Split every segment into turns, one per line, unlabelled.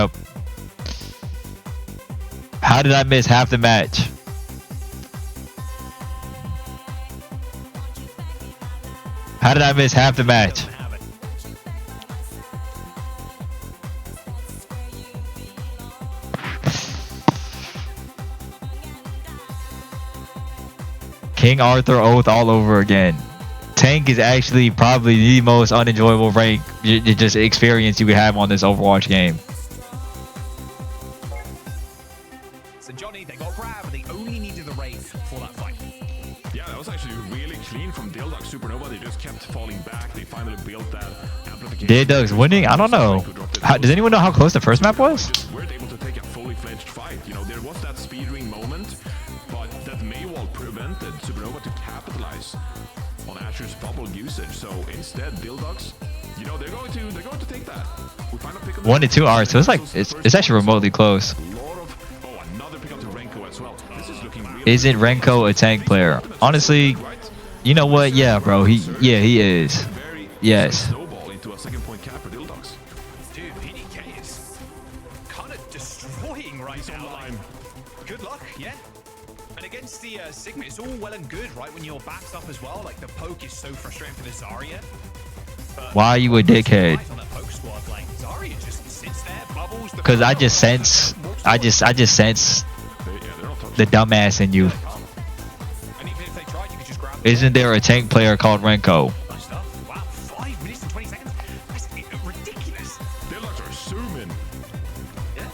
Yep. How did I miss half the match? How did I miss half the match? King Arthur Oath all over again. Tank is actually probably the most unenjoyable rank just experience you could have on this Overwatch game.
So Johnny, they got grab, they only needed the Wraith for that fight.
Yeah, that was actually really clean from DhillDucks. Supernova, they just kept falling back. They finally built that amplification.
DhillDucks winning? I don't know. Does anyone know how close the first map was?
Just weren't able to take a fully fledged fight. You know, there was that speed ring moment, but that Maywall prevented Supernova to capitalize on Asher's bubble usage. So instead, DhillDucks, you know, they're going to take that. We find a pick up
1 to 2 hours, so it's like it's actually remotely close.
Another pick up to Renko as well. This is looking really
Isn't Renko a tank player? Honestly, you know what? Yeah, bro. He is. Yes.
snowball into a second point cap for DhillDucks.
Dude, PDK is kind of destroying right now. Like, good luck, yeah. And against the Sigma, it's all well and good, right? When you're backed up as well, like the poke is so frustrating for the Zarya. But
Why are you a dickhead?
on that poke squad, like Zarya just sits there, bubbles.
Because I just sense the dumbass in you.
And even if they tried, you could just grab.
Isn't there a tank player called Renko?
Nice stuff. Wow, 5 minutes and 20 seconds. That's ridiculous.
DhillDucks are zooming.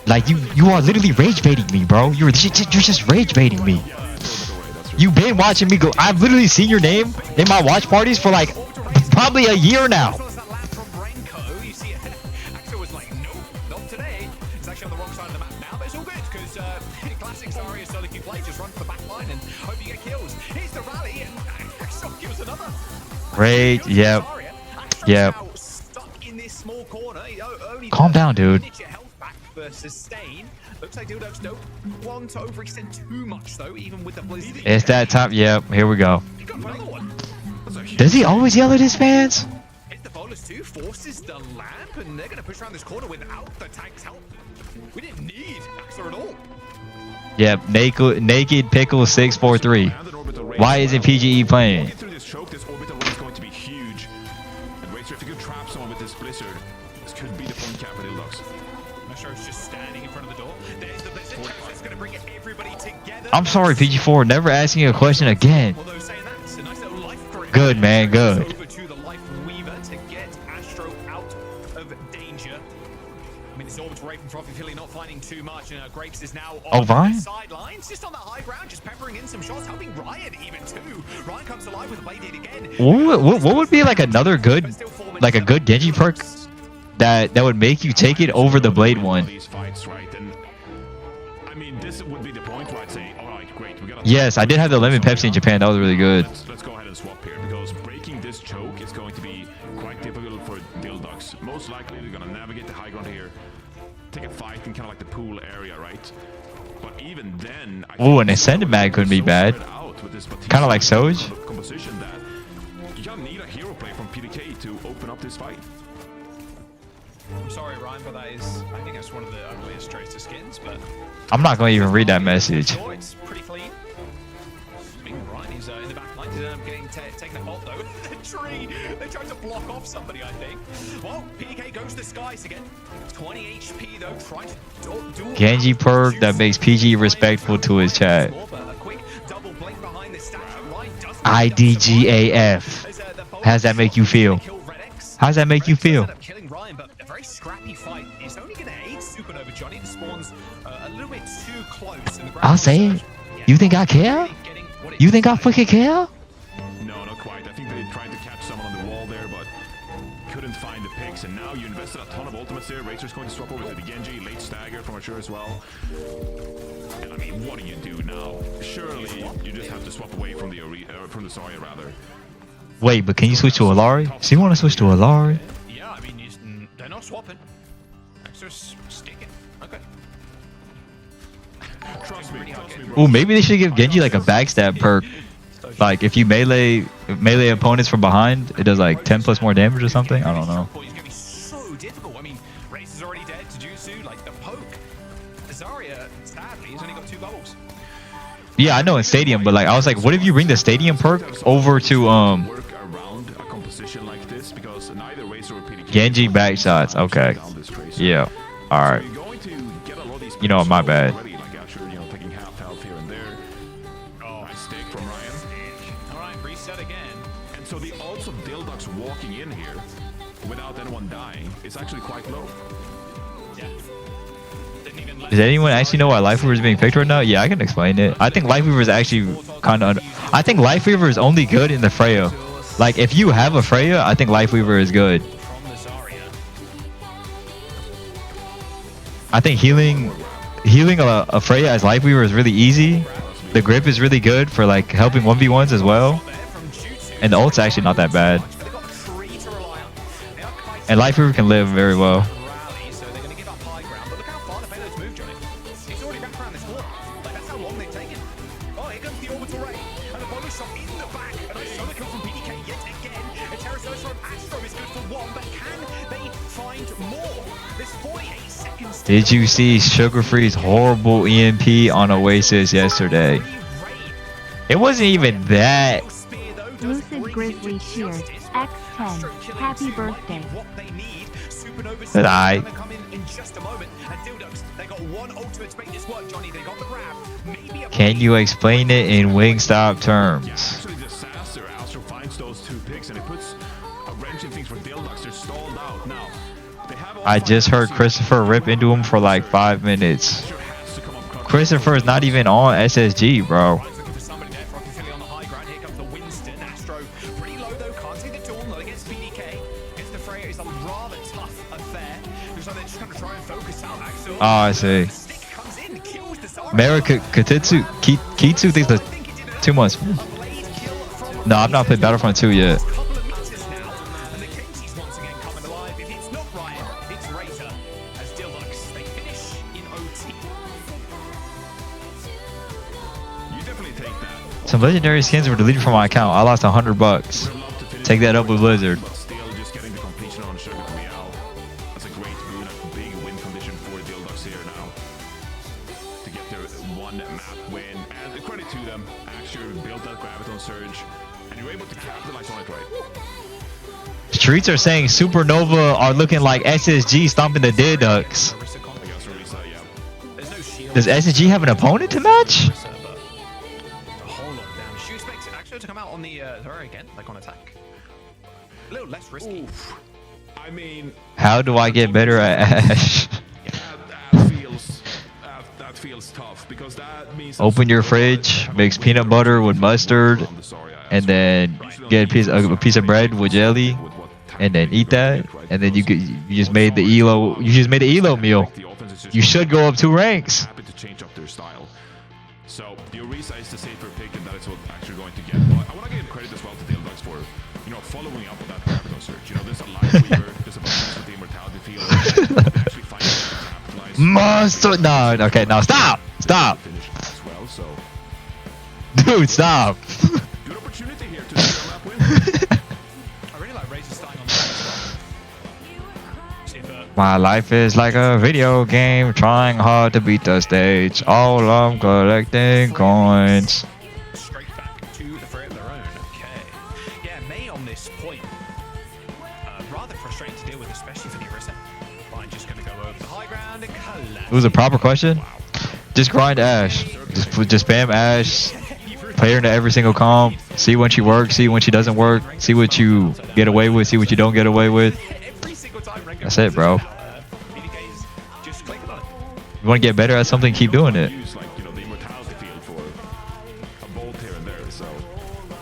Like you are literally rage baiting me, bro. You're just rage baiting me. You've been watching me go. I've literally seen your name in my watch parties for like probably a year now.
That lap from Renko, you see, Axel was like, nope, not today. It's actually on the wrong side of the map now, but it's all good because classic Zarya style if you play, just run to the back line and hope you get kills. Here's the rally, and Axel gives another.
Rage, yep, yep.
Stuck in this small corner.
Calm down, dude.
Health back for sustain. Looks like DhillDucks don't want to overextend too much though, even with the blizzard.
It's that time. Yep, here we go.
He got another one.
Does he always yell at his fans?
Hit the bowlers too, forces the lamp, and they're going to push around this corner without the tank's help. We didn't need Axel at all.
Yep, naked pickle 643. Why isn't PGE playing?
Through this choke, this orbital run is going to be huge. And Razor, if you could trap someone with this blizzard, this could be the point cap for DhillDucks.
Mastro's just standing in front of the door. There's the blizzard that's going to bring everybody together.
I'm sorry, PG4, never asking a question again.
Although saying that, it's a nice little life grip.
Good, man, good.
Over to the Life Weaver to get Astro out of danger. I mean, this orbital rape and Frothy Philly not finding too much, and Grapes is now on
Ryan?
the sidelines, just on the high ground, just peppering in some shots, helping Ryan even too. Ryan comes alive with a blade again.
What would be like another good, like a good Genji perk that would make you take it over the Blade one?
These fights, right? And I mean, this would be the point where I'd say, all right, great, we got.
Yes, I did have the lemon Pepsi in Japan. That was really good.
Let's go ahead and swap here because breaking this choke is going to be quite difficult for DhillDucks. Most likely, they're gonna navigate the high ground here, take a fight in kind of like the pool area, right? But even then,
Ooh, an Ascended Mag couldn't be bad. Kind of like Soj.
Composition that you gotta need a hero play from PDK to open up this fight.
I'm sorry, Ryan, but I think that's one of the ugliest traits of skins, but
I'm not going to even read that message.
it's pretty clean. I mean, Ryan is in the back line, he's getting taken a bolt though. The tree, they tried to block off somebody, I think. Well, PK goes to the skies again. 20 HP though, trying to do
Genji perk that makes PG respectful to his chat. IDGAF. How does that make you feel? How does that make you feel?
Killing Ryan, but a very scrappy fight. It's only going to aid Supernova. Johnny spawns a little bit too close.
I'll say it. You think I care? You think I fucking care?
No, not quite. I think they tried to catch someone on the wall there, but couldn't find the picks. And now you invested a ton of ultimates there. Razor's going to swap over to the Genji, late stagger from Ashur as well. And I mean, what do you do now? Surely you just have to swap away from the Zarya rather.
Wait, but can you switch to Alari? So you want to switch to Alari?
Yeah, I mean, they're not swapping. They're just sticking. Okay.
Trust me,
Ooh, maybe they should give Genji like a backstab perk. Like if you melee opponents from behind, it does like 10 plus more damage or something. I don't know.
It's gonna be so difficult. I mean, Race is already dead. Jujutsu, like the poke. Zarya, sadly, he's only got 2 bubbles.
Yeah, I know in Stadium, but like I was like, what if you bring the Stadium perk over to
work around a composition like this because neither Razor or PDK
Genji back shots? Okay. Yeah. All right.
You're going to get a lot of these
You know, my bad.
already, like Asher, you know, taking half health here and there.
Oh,
Nice stick from Ryan.
all right, reset again.
And so the odds of DhillDucks walking in here without anyone dying is actually quite low.
Yeah. Didn't even let
Does anyone actually know why Life Weaver is being picked right now? Yeah, I can explain it. I think Life Weaver is actually kind of. I think Life Weaver is only good in the Freya. Like if you have a Freya, I think Life Weaver is good.
from the Zarya.
I think healing a Freya as Life Weaver is really easy. The grip is really good for like helping 1v1s as well.
There from Jutsu.
And the ult's actually not that bad.
But they've got 3 to rely on. They are quite
And Life Weaver can live very well.
rally, so they're going to give up high ground. But look how far the payloads move, Johnny. He's already wrapped around this corner. Like, that's how long they've taken. Oh, here comes the orbital ray. And the bonus shot in the back. And I saw the kill from PDK yet again. A Terra Surge from Astro is good for 1, but can they find more? There's 48 seconds to
Did you see Sugar Free's horrible EMP on Oasis yesterday? It wasn't even that.
Lucid Grizzly Cheers, X10, happy birthday.
What they need. Supernova's
Alright.
gonna come in just a moment. And DhillDucks, they got 1 ultimate to make this work, Johnny. They got the grab. Maybe a
Can you explain it in Wingstop terms?
Actually, disaster. Astro finds those 2 picks and it puts a wrench in things for DhillDucks. They're stalled out now. They have all
I just heard Christopher rip into him for like 5 minutes.
Astro has to come up clutch.
Christopher is not even on SSG, bro.
Ryan's looking for somebody there. Frothy Philly on the high ground. Here comes the Winston. Astro pretty low though. Can't see the duel. Not against PDK. Against the Freya is a rather tough affair. Looks like they're just going to try and focus out Axel.
Oh, I see.
Stick comes in, kills the Zarya.
Mara Kitsu Kitsu thinks that 2 months.
Blade kill from
No, I've not played Battlefront 2 yet.
couple of meters now, and the Kenji's once again coming alive. If it's not Ryan, it's Razor. As DhillDucks, they finish in OT.
You definitely take that.
Some legendary skins were deleted from my account. I lost $100.
Would love to finish
Take that up with Blizzard.
but still just getting the completion on Sugar to Real. That's a great boon, a big win condition for DhillDucks here now. To get their 1 map win. And credit to them, actually built that Graviton Surge. And you were able to capitalize on it right.
Streets are saying Supernova are looking like SSG stomping the DhillDucks.
Orisa comp
Against Orisa, yeah.
There's no shield.
Does SSG have an opponent to match?
Orisa, but a whole lot of damage. You expect Axel to come out on the Zarya again, like on attack? A little less risky.
Oof. I mean,
How do I get better at Ash?
that feels tough because that means
Open your fridge, mix peanut butter with mustard, and then get a piece of bread with jelly, and then eat that, and then you just made the elo meal. You should go up 2 ranks.
Happy to change up their style. So the Orisa is the safer pick, and that is what actually going to get. But I want to give credit as well to DhillDucks for, you know, following up on that Graviton Surge. You know, there's a Life Weaver, there's a bonus with the Immortality Field, actually finding a way to capitalize.
Monster. No, okay, now stop. Stop.
Finish as well, so
Dude, stop.
good opportunity here to steal that win.
I really like Razor starting on the back as well. See if
My life is like a video game, trying hard to beat the stage. All I'm collecting coins.
straight back to the fray of their own. Okay. Yeah, May on this point. Rather frustrating to deal with, especially for the Orisa. Ryan just going to go over the high ground and collapse.
It was a proper question. Just grind Ash. Just spam Ash. Play her into every single comp. See when she works. See when she doesn't work. See what you get away with. See what you don't get away with.
Every single time Rengo
That's it, bro.
PDK's just clicking on it.
You want to get better at something, keep doing it.
Use like, you know, the Immortality Field for a bolt here and there, so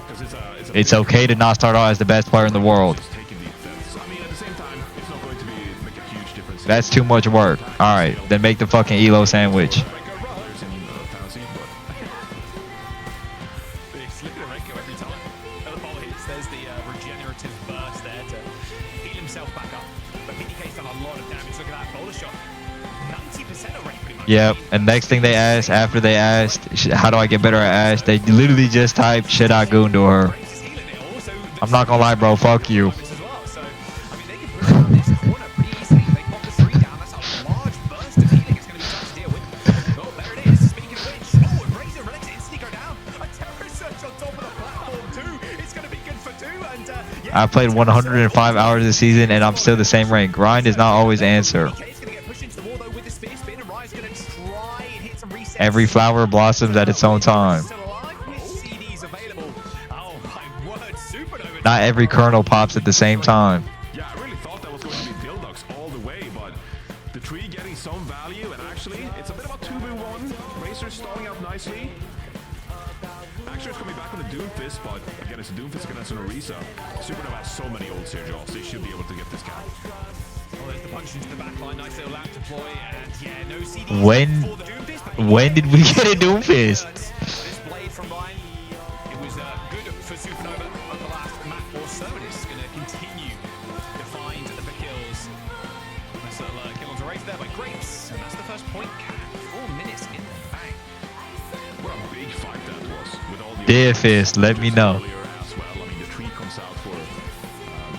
because
It's okay to not start out as the best player in the world.
just taking defense. I mean, at the same time, it's not going to make a huge difference.
That's too much work. Alright, then make the fucking Elo sandwich.
Players in fantasy, but
They slip it a Renko every time. Another ball hits, there's the regenerative burst there to heal himself back up. But PDK's done a lot of damage. Look at that boulder shot. 90% already pretty much.
Yep, and next thing they asked, after they asked, how do I get better at Ash? They literally just typed, should I goon to her?
Razor's healing it. Also,
I'm not gonna lie, bro, fuck you.
as well. So, I mean, they can push around this corner pretty easily. They pop the 3 down. That's a large burst of healing
I played 105 hours this season and I'm still the same rank. Grind does not always answer. Every flower blossoms at its own time. Not every kernel pops at the same time.
Yeah, I really thought that was going to be Dildox all the way, but the tree getting some value, and actually, it's a bit of a 2v1. Racer stalling out nicely. Axer's coming back on the Doomfist, but again, it's a Doomfist against an Orisa. Supernova has so many old Sergio, they should be able to get this guy.
When did we get a Doomfist?
This blade from Ryan, it was good for Supernova over the last map or so, and it's going to continue to find the kills. Nice little kill onto race there by Grapes, and that's the first point cap. 4 minutes in the bank.
What a big fight that was. With all the
Doomfist, let me know.
As well. I mean, the tree comes out for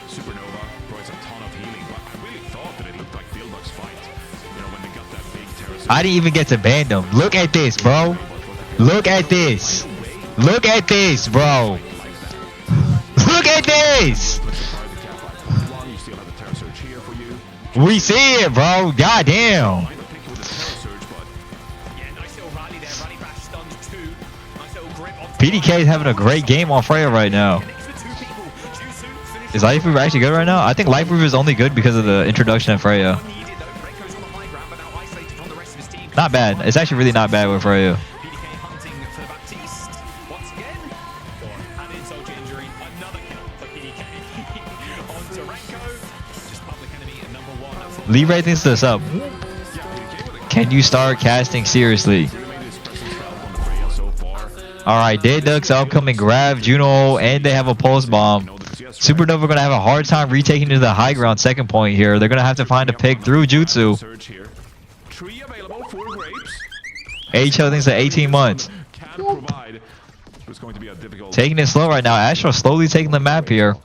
Supernova, provides a ton of healing, but I really thought that it looked like DhillDucks fight. You know, when they got that big terrace.
I didn't even get to ban them. Look at this, bro. Look at this. Look at this, bro. Look at this. We see it, bro. Goddamn. PDK is having a great game on Freya right now. Is Life Weaver actually good right now? I think Life Weaver is only good because of the introduction of Freya. Not bad. It's actually really not bad with Freya. Lee ratings this up. Can you start casting seriously? Alright, DhillDucks upcoming grab, Juno, and they have a pulse bomb. Supernova gonna have a hard time retaking to the high ground second point here. They're gonna have to find a pick through Jutsu. HL thinks at 18 months. Taking it slow right now. Astro slowly taking the map here.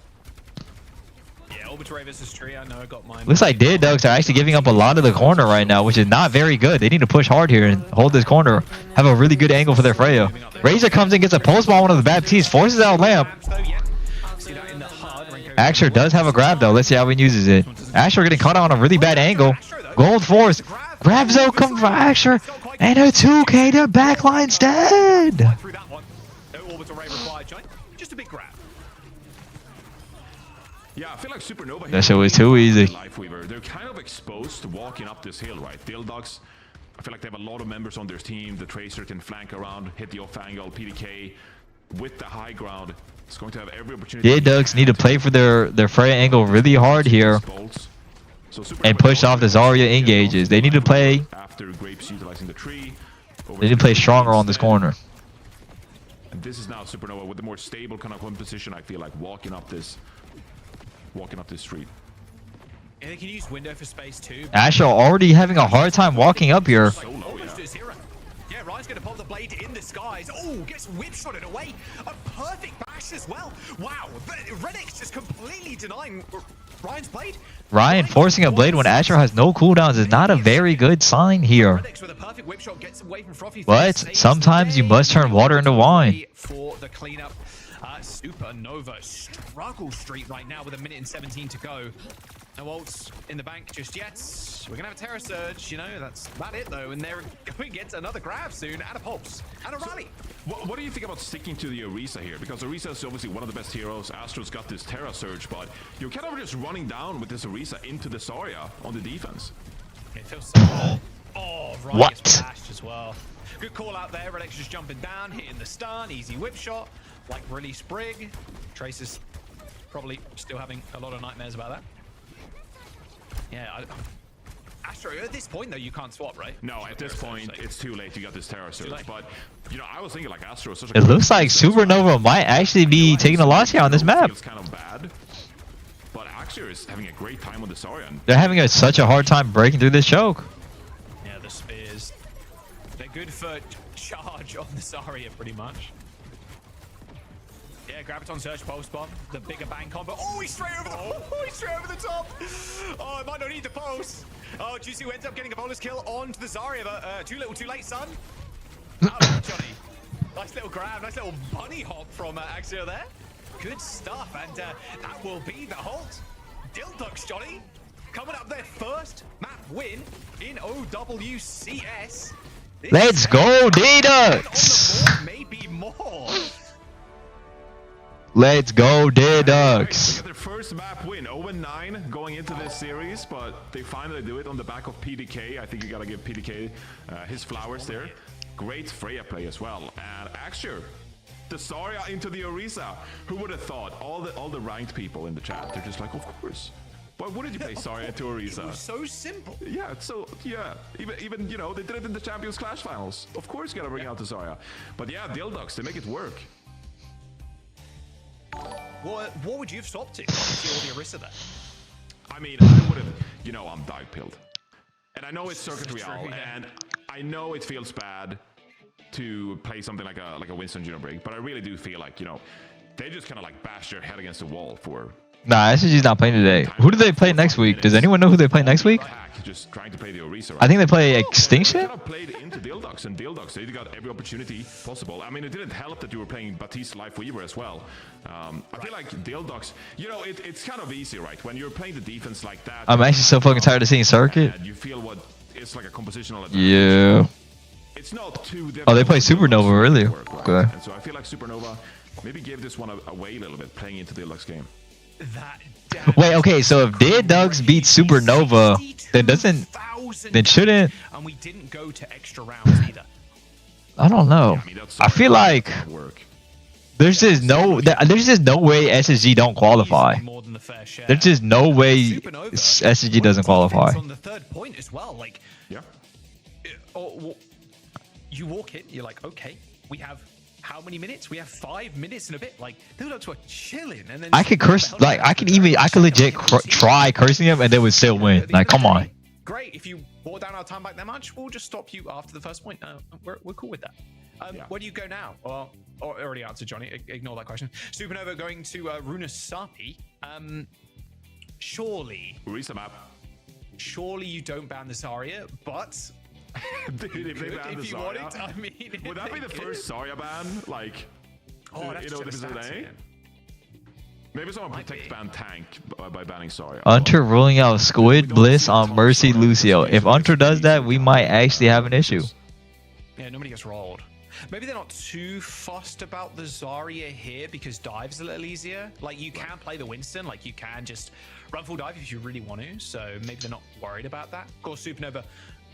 Looks like DhillDucks are actually giving up a lot of the corner right now, which is not very good. They need to push hard here and hold this corner. Have a really good angle for their Freya. Razor comes in, gets a pulse bomb on one of the Baptiste, forces out Lamp. Asher does have a grab though. Let's see how he uses it. Asher getting caught out on a really bad angle. Gold Force. Grab zone coming from Asher. And a 2K to backline's dead.
Just a big grab.
Yeah, I feel like Supernova.
That shit was too easy.
They're kind of exposed to walking up this hill, right? DhillDucks, I feel like they have a lot of members on their team. The Tracer can flank around, hit the off angle. PDK with the high ground. It's going to have every opportunity.
DhillDucks need to play for their Freya angle really hard here and push off the Zarya engages. They need to play.
After Grapes utilizing the tree.
They need to play stronger on this corner.
And this is now Supernova with the more stable kind of one position. I feel like walking up this street.
Yeah, they can use window for space too.
Asher already having a hard time walking up here.
So low,
yeah, Ryan's gonna pop the blade in the skies. Oh, gets whip-shotted away. A perfect bash as well. Wow, Redix just completely denying Ryan's blade.
Ryan forcing a blade when Asher has no cooldowns is not a very good sign here. But sometimes you must turn water into wine.
For the cleanup. Supernova struggle street right now with 1:17 minutes to go. No ults in the bank just yet. We're gonna have a Terror Surge, you know, that's about it though, and they're going to get another grab soon, and a pulse, and a rally.
What do you think about sticking to the Orisa here? Because Orisa is obviously one of the best heroes. Astro's got this Terror Surge, but you're kind of just running down with this Orisa into the Zarya on the defense.
It feels so good. Oh, Ryan
What?
gets flashed as well. Good call out there. Redx just jumping down, hitting the stun, easy whip shot, like release Brig. Tracer's probably still having a lot of nightmares about that. Yeah, Astro, at this point though, you can't swap, right?
No, at this point, it's too late. You got this Terror Surge, but you know, I was thinking like Astro is such a.
It looks like Supernova might actually be taking a loss here on this map.
It's kind of bad, but Axir is having a great time on the Zarya.
They're having such a hard time breaking through this choke.
Yeah, the spears. They're good for charge on the Zarya, pretty much. Yeah, Graviton Surge Pulse Bomb, the bigger bang combo. Oh, he's straight over the he's straight over the top. Oh, it might not need the pulse. Oh, Juicy ends up getting a bonus kill onto the Zarya, but too little, too late, son. Oh, Johnny. Nice little grab, nice little bunny hop from Axio there. good stuff, and that will be the halt. DhillDucks, Johnny, coming up their first map win in OWCS.
Let's go, DhillDucks!
Maybe more.
Let's go,
They
DhillDucks!
got their first map win, 0-9 going into this series, but they finally do it on the back of PDK. I think you gotta give PDK his flowers there. Great Freya play as well, and Axure, the Zarya into the Orisa. Who would have thought? All the ranked people in the chat, they're just like, of course. Why wouldn't you play Zarya to Orisa?
It was so simple.
Yeah, so yeah, even you know they did it in the Champions Clash finals. Of course, you gotta bring out the Zarya, but yeah, DhillDucks, they make it work.
What would you have swapped to? Obviously, all the Orisa there.
I mean, I would have, you know, I'm dog pilled, and I know it's Circuit
True,
Real,
yeah.
and I know it feels bad to play something like a Winston Junior break, but I really do feel like, you know, they just kind of like bash their head against the wall for.
Nah, SSG's not playing today. Who do they play next week? Does anyone know who they play next week?
Just trying to play the Orisa.
I think they play
They
Extinction?
kind of played into DhillDucks, and DhillDucks, they got every opportunity possible. I mean, it didn't help that you were playing Batiste Life Weaver as well. I feel like DhillDucks, you know, it's kind of easy, right? When you're playing the defense like that.
I'm actually so fucking tired of seeing Circuit.
And you feel what it's like a compositional advantage.
Yeah.
It's not too difficult.
Oh, they play Supernova earlier. Okay.
And so I feel like Supernova maybe gave this one away a little bit, playing into the DhillDucks game.
Wait, okay, so if DhillDucks beat Supernova, then shouldn't.
And we didn't go to extra rounds either.
I don't know.
Yeah, I mean, that's
I feel like
work.
there's just no way SSG don't qualify.
More than the fair share.
There's just no way
Supernova,
SSG doesn't qualify.
On the third point as well, like
Yeah.
you walk in, you're like, okay, we have how many minutes? We have 5 minutes and a bit. Like, DhillDucks were chilling, and then
I could curse, like I could legit try cursing him and they would still win. Like, come on.
Great, if you brought down our time back that much, we'll just stop you after the first point. We're cool with that.
Yeah.
Where do you go now? Or already answered, Johnny. Ignore that question. Supernova going to Runa Sapi. Surely
Orisa map.
surely you don't ban the Zarya, but
Dude, if they
could
ban the
if you want it.
Zarya,
I mean,
would that be the first Zarya ban? Like,
Oh, that's
you know,
just
this is
stats
a
again.
maybe someone
Might
protect
be.
ban tank by banning Zarya.
Unter ruling out Squid Bliss on Mercy Lucio. If Unter does that, we might actually have an issue.
Yeah, nobody gets rolled. Maybe they're not too fussed about the Zarya here because dive's a little easier. Like, you can play the Winston, like you can just run full dive if you really want to. So maybe they're not worried about that. Of course, Supernova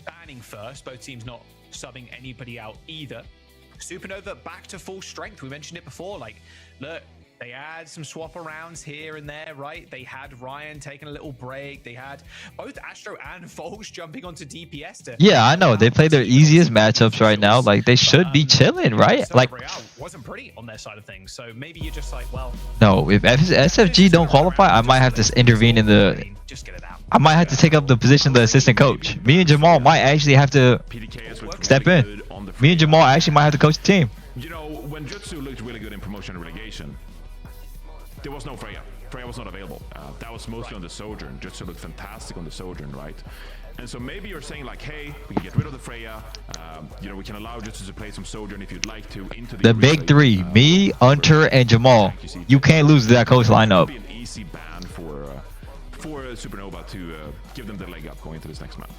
banning first. Both teams not subbing anybody out either. Supernova back to full strength. We mentioned it before. Like, look, they had some swap arounds here and there, right? They had Ryan taking a little break. They had both Astro and Volks jumping onto DPS to...
Yeah, I know. They play their easiest matchups right now. Like, they should be chilling, right?
So
Like,
Real wasn't pretty on their side of things. So maybe you're just like, well...
no, if SFG don't qualify, I might have to intervene in the...
Just get it out.
I might have to take up the position of the assistant coach. Me and Jamal might actually have to
PDK looked
step
really
in.
good on the
Me and Jamal actually might have to coach the team.
You know, when Jutsu looked really good in promotion and relegation, there was no Freya. Freya was not available. That was mostly on the Sojourn. Jutsu looked fantastic on the Sojourn, right? And so maybe you're saying like, hey, we can get rid of the Freya. You know, we can allow Jutsu to play some Sojourn if you'd like to into the
The big three, me, Unter, and Jamal. You can't lose that coach lineup.
It would be an easy ban for Supernova to give them the leg up going into this next map.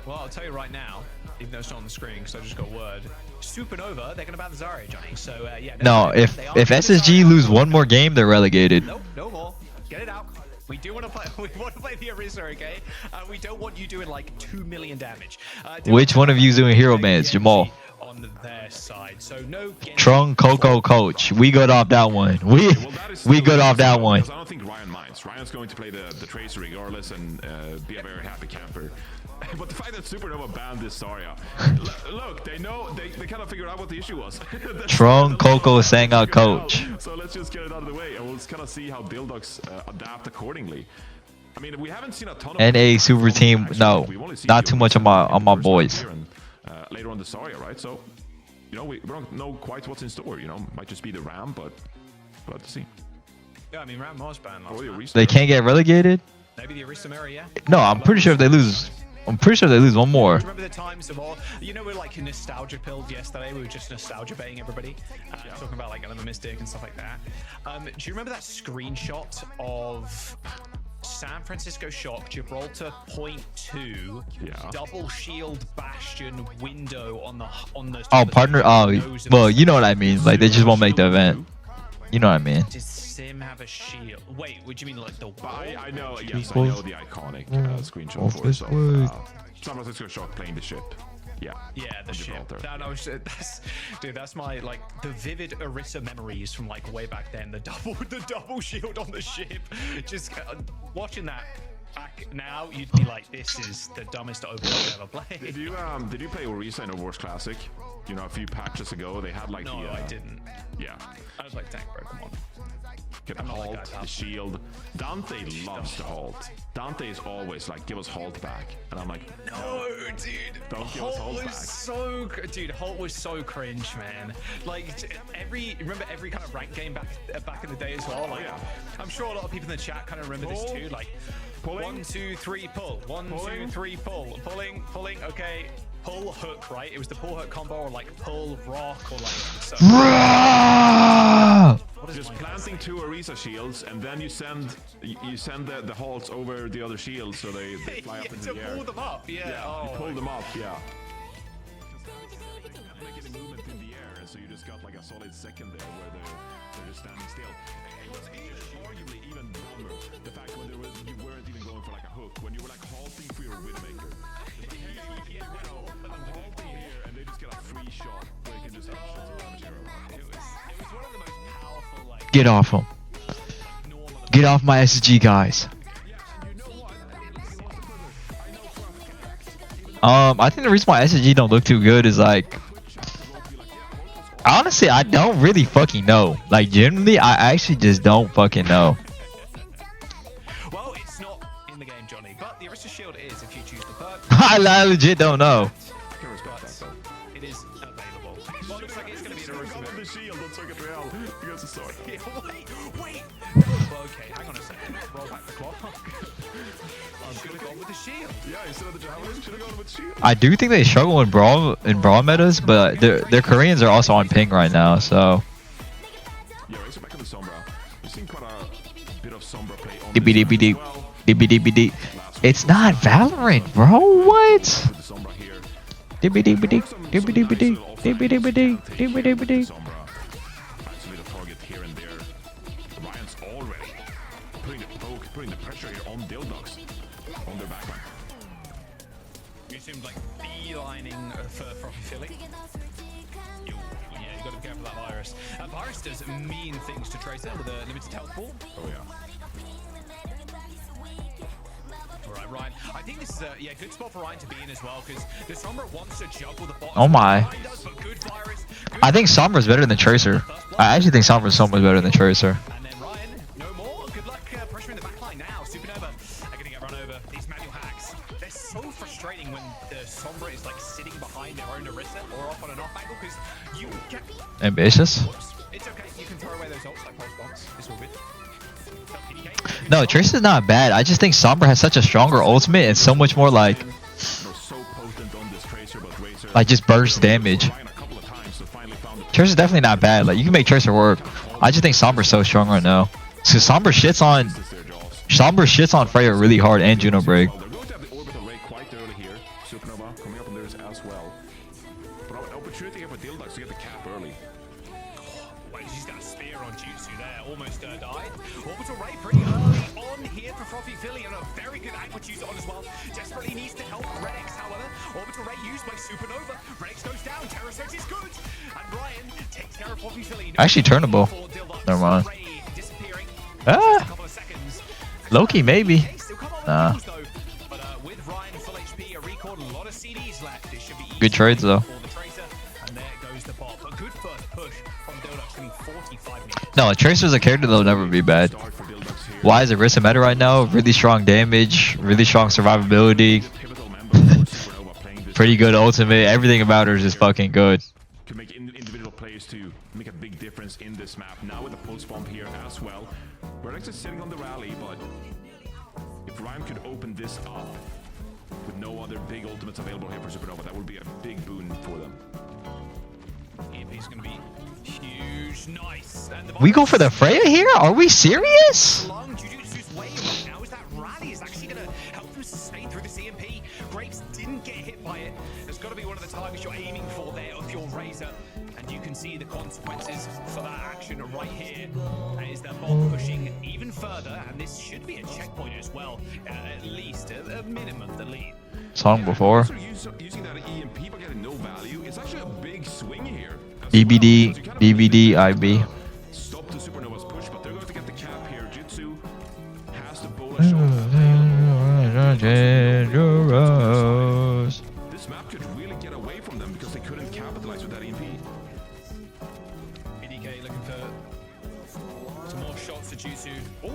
Well, I'll tell you right now, even though it's not on the screen, because I just got word. Supernova, they're going to ban the Zarya, Johnny. So, yeah.
No, if SSG lose one more game, they're relegated.
Nope, no more. Get it out. We do want to play. We want to play the Orisa, okay? We don't want you doing like 2 million damage.
Which one of you is doing hero bans? Jamal.
On their side, so no.
Trung Coco coach. We good off that one. We good off that one.
I don't think Ryan minds. Ryan's going to play the Tracer regardless and be a very happy camper. But the fact that Supernova banned this Zarya, look, they know they kind of figured out what the issue was.
Trung Coco sang out coach.
So let's just get it out of the way, and we'll just kind of see how DhillDucks adapt accordingly. I mean, we haven't seen a ton of
NA super team. No, not too much on my boys.
Later on the Zarya, right? So, you know, we don't know quite what's in store. You know, might just be the Ram, but we'll have to see.
Yeah, I mean, Ram was banned last
Or the
time.
Orisa.
They can't get relegated?
Maybe the Orisa mirror, yeah.
No, I'm pretty sure if they lose I'm pretty sure they lose one more.
Remember the times of all, you know, we're like nostalgia pilled yesterday. We were just nostalgia baiting everybody, talking about like Element Mystic and stuff like that. Do you remember that screenshot of San Francisco Shock, Gibraltar point 2, double shield bastion window on the
Oh, partner. Oh, well, you know what I mean. Like they just won't make the event. You know what I mean.
Does Sim have a shield? Wait, what do you mean like the wall?
I know. Yes, I know the iconic screenshot for it. So, San Francisco Shock playing the ship. Yeah.
Yeah, the ship. That's my like the vivid Orisa memories from like way back then. The double shield on the ship. Just watching that back now, you'd be like, this is the dumbest Overwatch I've ever played.
Did you play Orisa in Overwatch Classic? You know, a few patches ago, they had like
no, I didn't.
Yeah.
I was like, tank bro, come on.
Get the halt, like the shield. Dante loves the halt. Dante is always like, give us halt back, and I'm like,
no, dude.
Don't give us halt back.
So, dude, halt was so cringe, man. Like remember every kind of rank game back in the day as well. Like, I'm sure a lot of people in the chat kind of remember this too. Like, pulling. 1, 2, 3, pull. 1, 2, 3, pull. Pulling. Okay. Pull hook, right? It was the pull hook combo, or like pull rock, or like. So.
Just planting 2 Orisa shields, and then you send the halts over the other shields, so they fly up into the air.
Pull them up, you
pull them up, yeah. Make any movement in the air, so you just got like a solid second there where they're just standing still. It was arguably even dumber the fact when you weren't even going for like a hook, when you were like halting for your Widowmaker. I'm halting here, and they just get a free shot where you can just headshot the damage arrow.
It was one of the most powerful, like.
Get off him. Get off my SSG, guys. I think the reason why SSG don't look too good is like, honestly, I don't really fucking know. Like, generally, I actually just don't fucking know.
Well, it's not in the game, Johnny, but the Orisa shield is if you choose the perk.
I legit don't know.
It is available. Well, it looks like it's going to be an Orisa
the shield on Circuit Real. You guys are sorry.
Wait. Okay, hang on a second. Roll back the clock. I should have gone with the shield.
Yeah, instead of the javelin, should have gone with shield.
I do think they struggle in brawl metas, but their Koreans are also on ping right now, so.
Yeah, raise it back on the Sombra. We've seen quite a bit of Sombra play on
DBDBD. DBDBD. It's not Valorant, bro. What? DBDBD. DBDBD. DBDBD. DBDBD.
Sombra actually the target here and there. Ryan's already putting the pressure here on Dildox on their backline.
You seemed like beelining for Frothy Philly. You gotta be careful of that virus. Virus does mean things to Tracer with a limited health pool.
Oh yeah.
Alright, Ryan. I think this is a good spot for Ryan to be in as well, because the Sombra wants to juggle the bottom.
Oh my. I think Sombra's better than Tracer. I actually think Sombra's so much better than Tracer.
And then Ryan, no more. Good luck pressuring the backline now. Supernova are going to get run over. These manual hacks. They're so frustrating when the Sombra is like sitting behind their own Orisa or off on an off angle, because you get...
Ambitious?
Whoops. It's okay. You can throw away those ults like pulse bombs. It's all good.
No, Tracer's not bad. I just think Sombra has such a stronger ultimate and so much more like just burst damage. Tracer's definitely not bad. Like, you can make Tracer work. I just think Sombra's so strong right now. So Sombra shits on Freya really hard and Juno Break.
They're going to have the orbital ray quite early here. Supernova coming up on theirs as well. But an opportunity here for Dildox to get the cap early.
Wait, she's got a spear on Jutsu there. Almost died. Orbital ray pretty early on here for Frothy Philly, and a very good angle to use it on as well. Desperately needs to help Redex, however. Orbital ray used by Supernova. Redex goes down. Terror Search is good. And Ryan takes care of Frothy Philly.
Actually turnable. Never mind. Loki maybe. Nah. Good trades though. No, Tracer's a character that'll never be bad. Why is Orisa meta right now? Really strong damage, really strong survivability, pretty good ultimate. Everything about her is just fucking good.
Can make individual players to make a big difference in this map. Now with the pulse bomb here as well. We're actually sitting on the rally, but if Ryan could open this up, with no other big ultimates available here for Supernova. That would be a big boon for them.
EMP's gonna be huge, nice. And the
We go for the Freya here? Are we serious?
long Jujutsu's way right now is that rally is actually gonna help them sustain through the CMP. Grapes didn't get hit by it. There's got to be one of the targets you're aiming for there of your Razor, and you can see the consequences for that action right here. That is their bomb pushing even further, and this should be a checkpoint as well, at least a minimum the lead.
Song before.
Also using that EMP but getting no value. It's actually a big swing here.
BBD, BBD, IB.
Stop the Supernova's push, but they're going to get the cap here. Jitsu has the bola shot. This map could really get away from them because they couldn't capitalize with that EMP.
PDK looking for some more shots to Jutsu. Oh,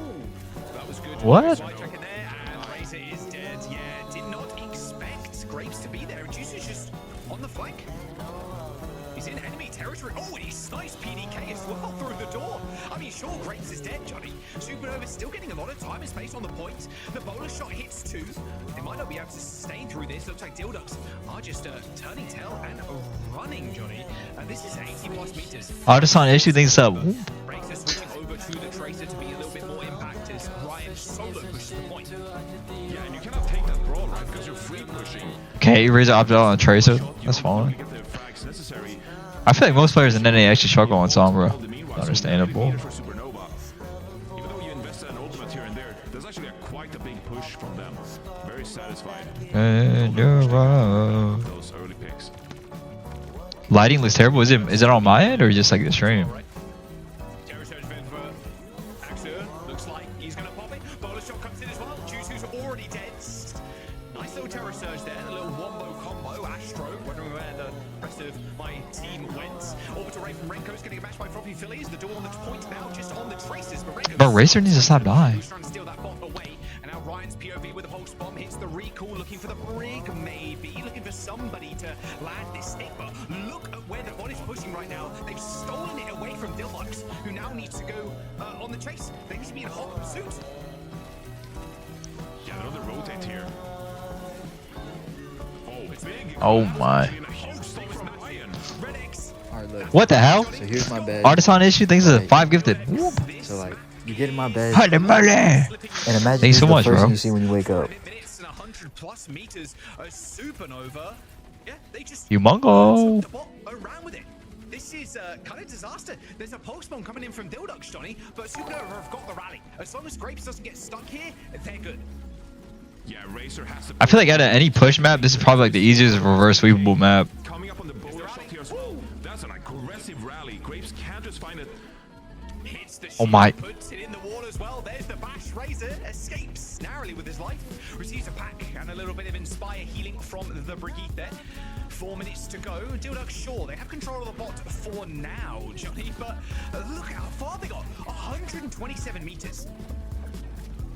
that was good.
What?
Side track in there, and Razor is dead. Yeah, did not expect Grapes to be there. Jutsu's just on the flank. He's in enemy territory. Oh, and he sniped PDK as well through the door. I mean, sure, Grapes is dead, Johnny. Supernova's still getting a lot of time and space on the point. The bowler shot hits too. They might not be able to sustain through this. Looks like DhillDucks are just turning tail and running, Johnny. This is 80+ meters.
Artisan issue things up.
Razor switching over to the Tracer to be a little bit more impact as Ryan solo pushes the point.
Yeah, and you cannot take that brawl, right? Because you're free pushing.
Okay, Razor opted out on Tracer. That's fine. I feel like most players in NA actually struggle on Sombra. Understandable.
Even though you invested an ultimate here and there, there's actually quite a big push from them. Very satisfied. Those early picks.
Lighting looks terrible. Is it on my end or just like the stream?
Looks like he's gonna pop it. Bowler shot comes in as well. Jutsu's already dead. Nice little terror surge there. A little wombo combo. Astro, wondering where the rest of my team went. Orbital Ray from Renko's getting a match by Floppy Phillies. The door on the point now just on the Traces.
But Racer needs to stop dying.
Who's trying to steal that bot away. And now Ryan's POV with a pulse bomb hits the recall, looking for the brig maybe. Looking for somebody to land this stick. But look at where the bot is pushing right now. They've stolen it away from Dildox, who now needs to go on the chase. They need to be in hot pursuit.
Yeah, they're on the rotate here. Oh, it's big.
Oh my.
Alright, look.
What the hell?
So here's my bed.
Artisan issue things is a 5 gifted.
So like, you get in my bed,
Holy moly.
and imagine
Thanks
this is
so
the
much,
first
bro.
thing you see when you wake up.
Minutes and 100+ meters. A Supernova. Yeah, they just
Humongo.
the bot around with it. This is kind of disaster. There's a pulse bomb coming in from Dildox, Johnny, but Supernova have got the rally. As long as Grapes doesn't get stuck here, they're good.
Yeah, Racer has to.
I feel like out of any push map, this is probably like the easiest reverse sweepable map.
Coming up on the bowler shot here as well. That's an aggressive rally. Grapes can't just find it.
Hits the
Oh my.
puts it in the wall as well. There's the bash. Razor escapes narrowly with his life. Receives a pack and a little bit of inspire healing from the Brigitte there. 4 minutes to go. DhillDucks, sure, they have control of the bot for now, Johnny, but look how far they got. 127 meters.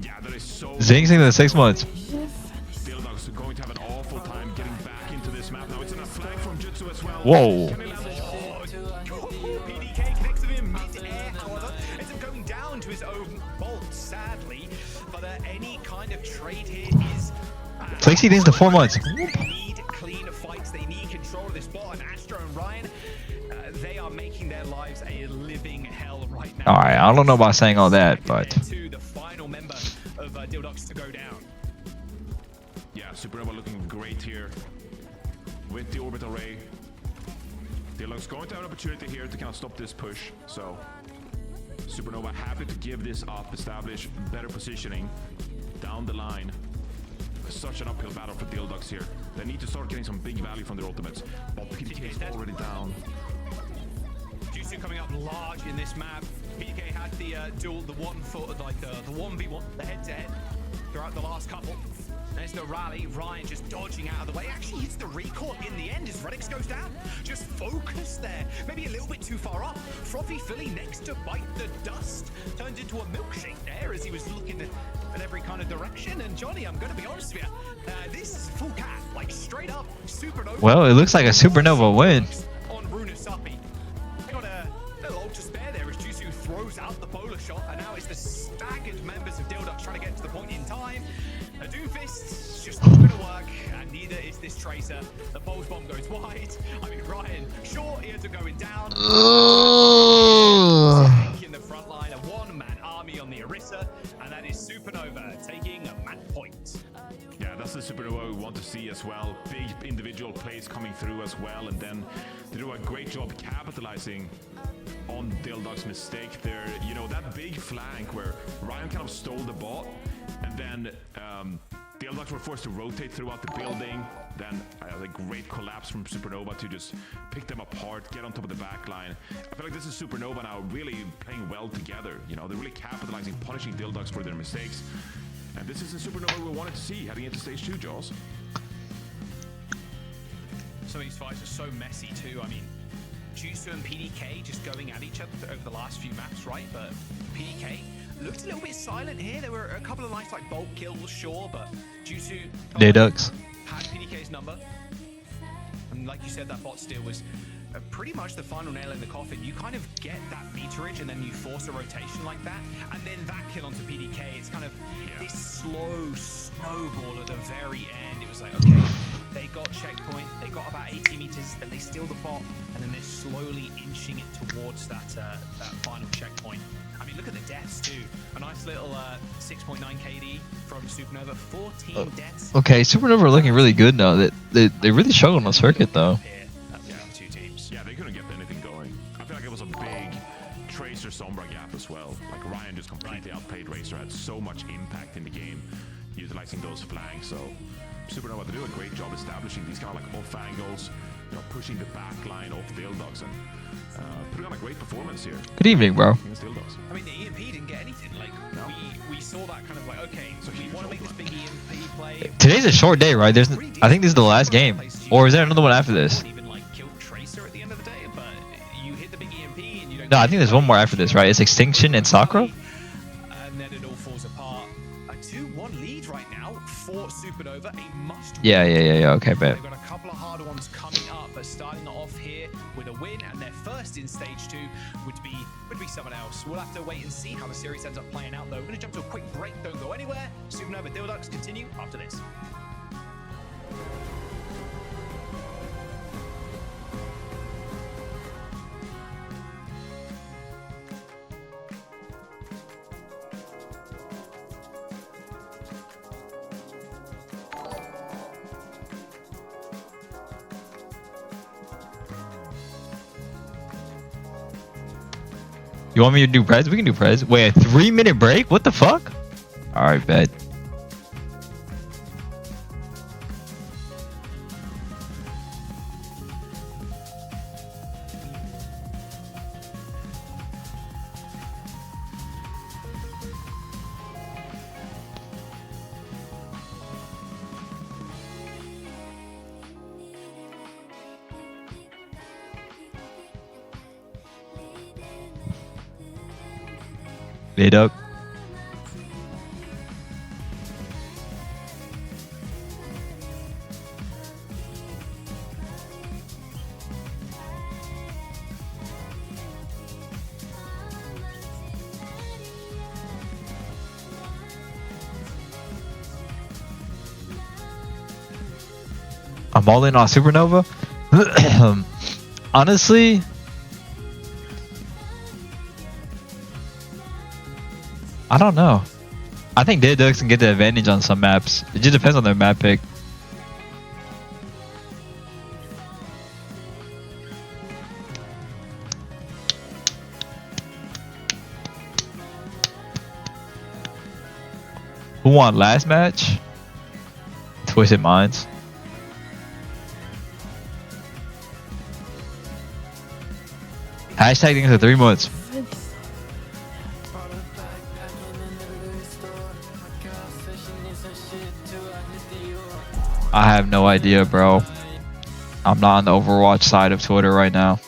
Yeah, that is so.
Zing Zing the 6 months.
DhillDucks are going to have an awful time getting back into this map. Now it's in a flag from Jutsu as well.
Whoa.
Can they land the shot?
PDK connects with him mid-air, however, ends up going down to his own bolt, sadly. But any kind of trade here is...
Flexi things to 4 months.
They need clean fights. They need control of this bot. And Astro and Ryan, they are making their lives a living hell right now.
Alright, I don't know about saying all that, but...
To the final member of DhillDucks to go down.
Yeah, Supernova looking great here with the orbital ray. DhillDucks going to have an opportunity here to kind of stop this push. So Supernova happy to give this up, establish better positioning down the line. Such an uphill battle for DhillDucks here. They need to start getting some big value from their ultimates. But PDK is already down.
Jutsu coming up large in this map. PDK had the duel, the 1-foot, like the 1v1, the head-to-head throughout the last couple. There's the rally. Ryan just dodging out of the way. Actually hits the recall in the end as Redix goes down. Just focus there. Maybe a little bit too far up. Frothy Philly next to bite the dust. Turned into a milkshake there as he was looking at every kind of direction. And Johnny, I'm going to be honest with you. This is full cat. Like straight up Supernova.
Well, it looks like a Supernova win.
On Runasapi. They got a little ultra spare there as Jutsu throws out the bowler shot. And now it's the staggered members of DhillDucks trying to get to the point in time. A Doomfist just not going to work. bomb goes wide. I mean, Ryan, sure, he ends up going down. In the front line, a one-man army on the Orisa, and that is Supernova taking a match point.
Yeah, that's the Supernova we want to see as well. Big individual plays coming through as well, and then they do a great job capitalizing on DhillDucks' mistake there. You know, that big flank where Ryan kind of stole the ball, and then DhillDucks were forced to rotate throughout the building. Then a great collapse from Supernova to just pick them apart, get on top of the back line. I feel like this is Supernova now really playing well together. You know, they're really capitalizing, punishing DhillDucks for their mistakes. And this is the Supernova we wanted to see heading into stage 2, Jaws.
Some of these fights are so messy too. I mean, Jutsu and PDK just going at each other over the last few maps, right? But PDK looked a little bit silent here. There were a couple of nice like bulk kills, sure, but Jutsu
DhillDucks
had PDK's number. And like you said, that bot steal was pretty much the final nail in the coffin. You kind of get that meterage and then you force a rotation like that, and then that kill onto PDK. It's kind of this slow snowball at the very end. It was like, okay, they got checkpoint, they got about 80 meters, then they steal the bot, and then they're slowly inching it towards that final checkpoint. I mean, look at the deaths too. A nice little 6.9 KD from Supernova, 14 deaths.
Okay, Supernova are looking really good now. They really struggled on circuit though.
Two teams.
Yeah, they couldn't get anything going. I feel like it was a big Tracer Sombra gap as well. Like Ryan just completely outplayed Racer, had so much impact in the game, utilizing those flanks. So Supernova, they do a great job establishing these kind of like off angles, you know, pushing the back line off DhillDucks and putting on a great performance here.
Good evening, bro.
Against DhillDucks.
I mean, the EMP didn't get anything. Like, we saw that kind of like, okay, so we want to make this big EMP play.
Today's a short day, right? I think this is the last game, or is there another one after this?
Even like kill Tracer at the end of the day, but you hit the big EMP and you don't.
No, I think there's one more after this, right? It's Extinction and Sakura.
And then it all falls apart. A 2-1 lead right now for Supernova. A must.
Yeah. Okay, bet.
They've got a couple of harder ones coming up, but starting off here with a win and their first in stage 2 would be someone else. We'll have to wait and see how the series ends up playing out though. We're going to jump to a quick break, don't go anywhere. Supernova DhillDucks continue after this.
You want me to do Prez? We can do Prez. Wait, a 3-minute break? What the fuck? Alright, bet. DhillDucks. I'm all in on Supernova. Honestly, I don't know. I think DhillDucks can get the advantage on some maps. It just depends on their map pick. Who won last match? Twisted Minds. Hashtag things for 3 months. I have no idea, bro. I'm not on the Overwatch side of Twitter right now.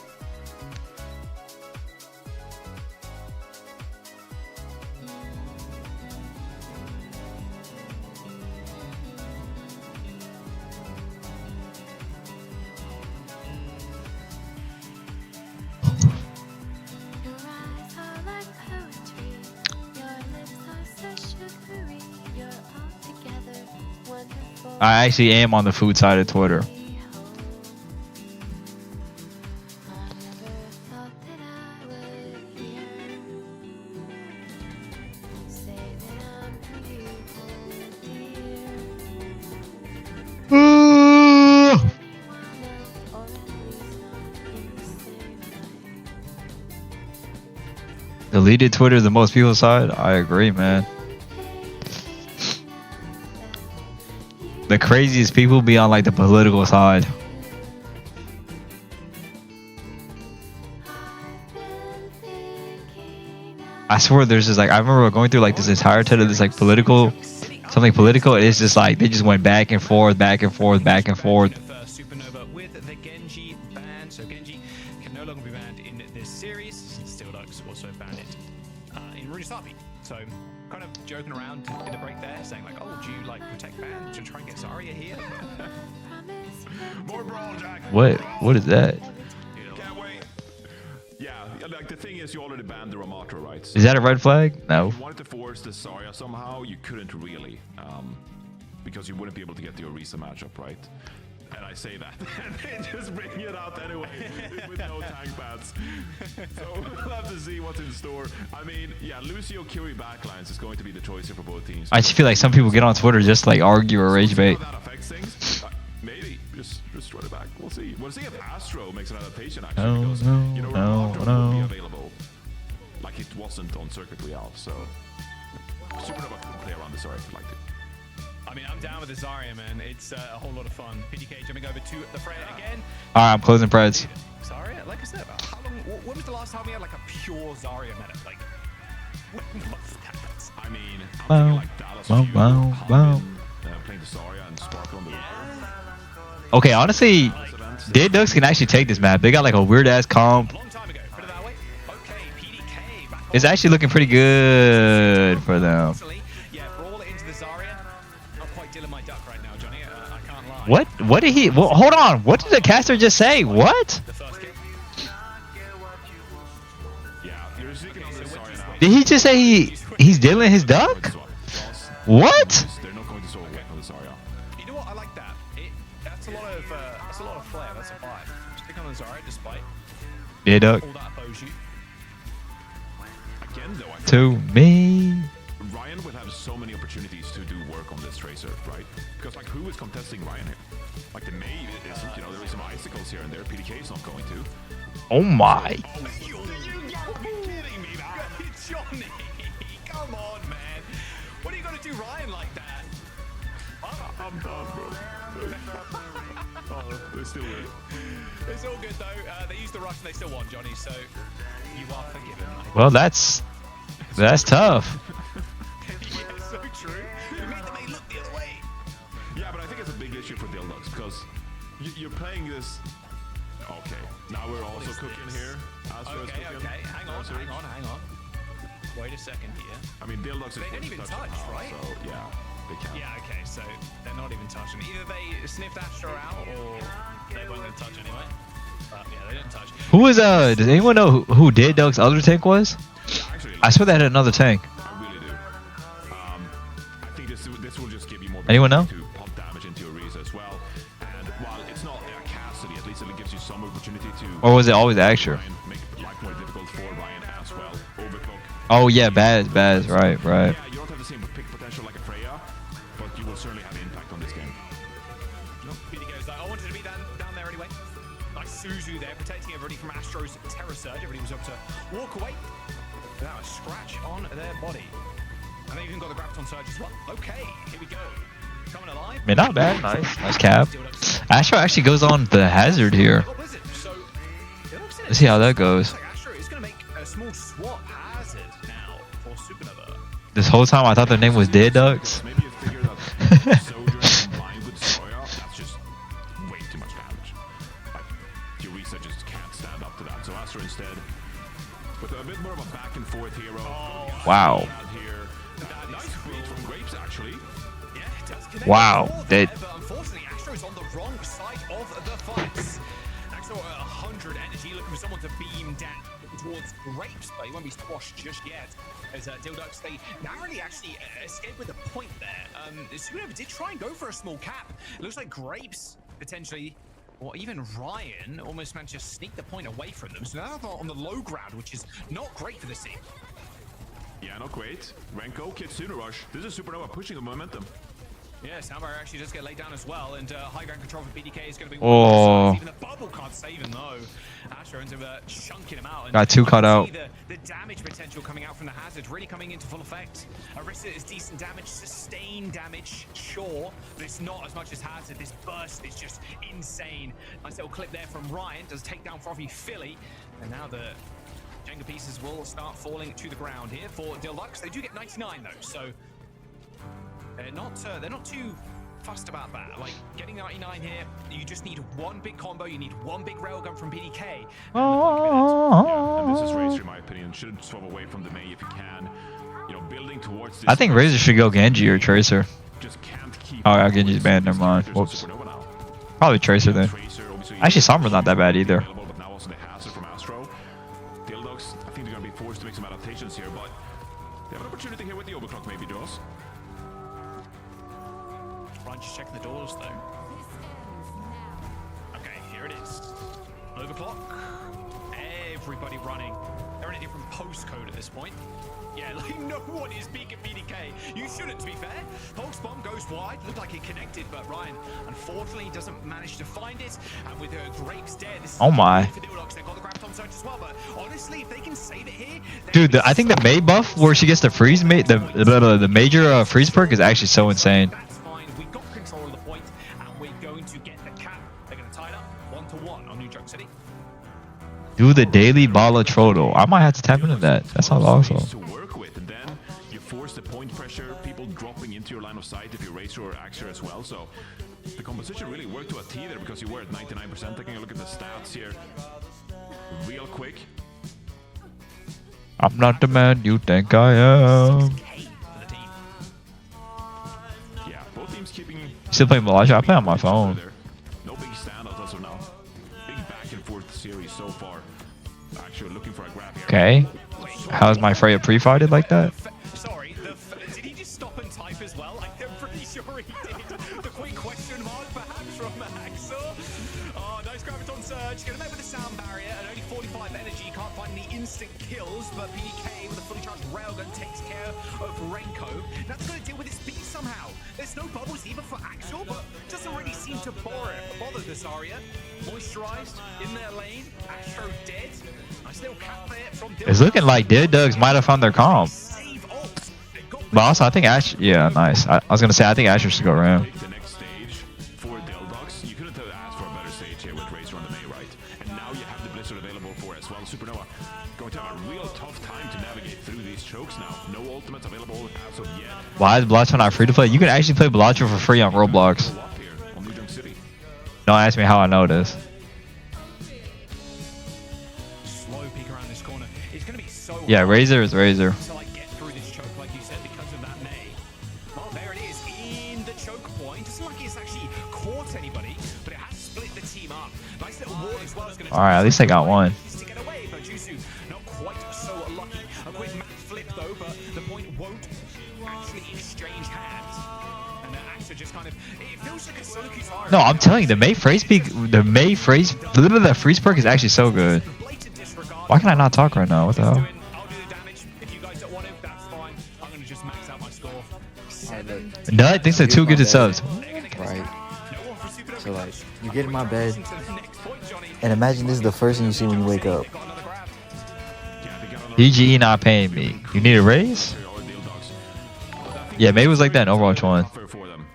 I actually am on the food side of Twitter. Deleted Twitter the most people's side? I agree, man. The craziest people be on like the political side. I swear there's just like, I remember going through like this entire thread of this like political, something political, and it's just like, they just went back and forth, back and forth, back and forth.
Supernova with the Genji ban, so Genji can no longer be banned in this series since DhillDucks also banned it in Rudisapi. So kind of joking around in the break there, saying like, oh, do you like protect ban to try and get Zarya here?
More brawl, Jack.
What is that?
Can't wait. Yeah, like the thing is, you already banned the Ramatra, right? So
Is that a red flag? No.
if you wanted to force the Zarya somehow, you couldn't really, because you wouldn't be able to get the Orisa matchup, right? And I say that, and they just bring it out anyway with no tank bats. So we'll have to see what's in store. I mean, yeah, Lucio Kiri backlines is going to be the choice here for both teams.
I just feel like some people get on Twitter just like argue or rage bait.
That affects things. Maybe just run it back. We'll see. We'll see if Astro makes an adaptation actually,
No,
because
no,
you know
no,
Ramatra
no.
will be available, like it wasn't on Circuit Real. So Supernova can play around this if you'd like to.
I mean, I'm down with the Zarya, man. It's a whole lot of fun. PGK jumping over to the Freya again.
Alright, I'm closing Preds.
Zarya, like I said, how long? When was the last time we had like a pure Zarya meta? Like, when was that?
I mean, I'm
Wow.
thinking like Dallas
Wow,
Feud,
wow,
Harvin,
wow.
Playing the Zarya and Sparkle on the
Okay, honestly, DhillDucks can actually take this map. They got like a weird ass comp.
A long time ago. Put it that way. Okay, PDK back on.
It's actually looking pretty good for them.
Constantly. Yeah, brawl it into the Zarya. Not quite dealing my duck right now, Johnny. I can't lie.
What? What did he? Well, hold on. What did the caster just say? What?
The first kill.
Yeah, you're seeking on the Zarya now.
Did he just say he's dealing his duck? What?
They're not going to swap away from the Zarya.
You know what? I like that. That's a lot of flair. That's a 5. Stick on the Zarya despite
DhillDuck
all that oppose you.
Again, though, I think
to me.
Ryan would have so many opportunities to do work on this Tracer, right? Because like, who is contesting Ryan here? Like the May isn't, you know, there is some icicles here and there. PDK is not going to.
Oh my.
You gotta be kidding me, man. Johnny, come on, man. What are you gonna do Ryan like that?
I'm done, bro. Oh, they still win.
It's all good though. They used the rush and they still won, Johnny. So you are forgiven. Mate.
Well, that's tough.
Yeah, so true. You made the May look the other way.
Yeah, but I think it's a big issue for DhillDucks because you're playing this. Okay, now we're also cooking here. Astro's
Okay,
cooking.
okay. Hang on,
Sorry.
hang on. Wait a second here.
I mean, DhillDucks is
They didn't
forced to
even
touch
touch,
now,
right?
So yeah, they can.
Yeah, okay, so they're not even touching. Either they sniffed Astro out or they weren't going to touch anyway. But yeah, they didn't touch.
Who is does anyone know who DhillDucks' other tank was?
Actually,
I swear they had another tank.
I really do. I think this will just give you more
Anyone know?
to pump damage into Orisa as well. And while it's not a Cassidy, at least it gives you some opportunity to.
Or was it always Axure?
Make life more difficult for Ryan as well. Overclock.
Oh yeah, Baz, right.
Yeah, you don't have the same pick potential like a Freya, but you will certainly have impact on this game.
Peter goes like, I wanted to be down there anyway. Nice Suzu there, protecting everybody from Astro's Terror Surge. Everybody was able to walk away without a scratch on their body. And they even got the Graviton Surge as well. Okay, here we go. Coming alive.
I mean, not bad. Nice cap. Astro actually goes on the hazard here.
So,
Let's see how that goes.
looks like Astro is going to make a small swap hazard now for Supernova.
This whole time I thought their name was DhillDucks.
Maybe you figure that Sojourn combined with Soya, that's just way too much damage. Like, Orisa just can't stand up to that. So Astro instead, with a bit more of a back and forth hero.
Wow.
Here. Nice read from Grapes, actually.
Yeah, it does connect
Wow,
more
they-
there, but unfortunately, Astro's on the wrong side of the fights. Astro at 100 energy, looking for someone to beam down towards Grapes, but he won't be squashed just yet. As DhillDucks, they narrowly actually escaped with a point there. Supernova did try and go for a small cap. It looks like Grapes potentially, or even Ryan, almost managed to sneak the point away from them. So now they're on the low ground, which is not great for this team.
Yeah, not great. Renko, Kitsune Rush. This is Supernova pushing the momentum.
Yeah, Soundbar actually does get laid down as well, and high ground control for BDK is going to be
Oh.
even the bubble save him though. Astro ends up chunking him out. And
Got 2 cut out.
the damage potential coming out from the hazard really coming into full effect. Arissa is decent damage, sustained damage, sure, but it's not as much as hazard. This burst is just insane. Nice little clip there from Ryan. Does take down Frothy Philly. And now the Jenga pieces will start falling to the ground here for DhillDucks. They do get 99 though, so they're not too fussed about that. Like getting 99 here, you just need one big combo. You need one big railgun from PDK.
And this is Razor, in my opinion. Should swap away from the May if you can. You know, building towards this.
I think Razor should go Genji or Tracer.
Just can't keep.
Oh, Genji's banned. Never mind. Whoops. Probably Tracer then. Actually, Sombra's not that bad either.
But now also the hazard from Astro. DhillDucks, I think they're going to be forced to make some adaptations here, but they have an opportunity here with the overclock, maybe, Jaws.
Ryan just checking the doors though. Okay, here it is. Overclock. Everybody running. They're in a different postcode at this point. Yeah, like no one is peeking BDK. You shouldn't, to be fair. Pulse bomb goes wide. Looked like it connected, but Ryan unfortunately doesn't manage to find it. And with her Grapes dead, this is
Oh my.
for DhillDucks. They've got the Graviton Surge as well, but honestly, if they can save it here,
Dude, I think the May buff where she gets the freeze, the major freeze perk is actually so insane.
that's fine. We got control of the point, and we're going to get the cap. They're going to tie it up 1-1 on New York City.
Do the daily Bala Trodo. I might have to tap into that. That sounds awesome.
To work with, and then you force the point pressure, people dropping into your line of sight if you Razor or Axer as well. So the composition really worked to a T there because you were at 99%. Taking a look at the stats here, real quick.
I'm not the man you think I am.
Yeah, both teams keeping.
Still playing Melage? I play on my phone.
No big standouts as of now. Big back and forth series so far. Actually looking for a grab here.
Okay. How's my Freya pre-fighted like that?
Sorry, did he just stop and type as well? I'm pretty sure he did. The quick question mark perhaps from Axel. Oh, nice Graviton Surge. Gonna met with the sound barrier and only 45 energy. Can't find any instant kills, but PDK with a fully charged railgun takes care of Renko. That's gonna deal with his beat somehow. There's no bubbles even for Axel, but doesn't really seem to bother this Aria. Moisturized in their lane. Astro dead. Nice little cap there from
It's looking like DhillDucks might have found their comp. But also, I think Ash. Yeah, nice. I was gonna say I think Asher should go around.
The next stage for DhillDucks. You couldn't have asked for a better stage here with Razor on the May, right? And now you have the Blizzard available for as well. Supernova going to have a real tough time to navigate through these chokes now. No ultimates available as of yet.
Why is Blatcho not free to play? You can actually play Blatcho for free on Roblox.
Go up here on New York City.
Don't ask me how I know this.
Slow peek around this corner. It's going to be so
Yeah, Razor is Razor.
to like get through this choke, like you said, because of that May. Well, there it is in the choke point. Doesn't look like it's actually caught anybody, but it has split the team up. Nice little wall as well.
All right, at least I got one.
To get away, but Jusu not quite so lucky. A quick map flip though, but the point won't actually exchange hands. And Axel just kind of, it feels like a solo Kuzara.
No, I'm telling you, the May freeze perk is actually so good.
Blatant disregard.
Why can I not talk right now? What the hell?
I'll do the damage. If you guys don't want it, that's fine. I'm gonna just max out my score.
Nut thinks they're too good at subs.
Right. So like, you get in my bed, and imagine this is the first thing you see when you wake up.
PGE not paying me. You need a raise? Yeah, maybe it was like that in Overwatch 1.
For them.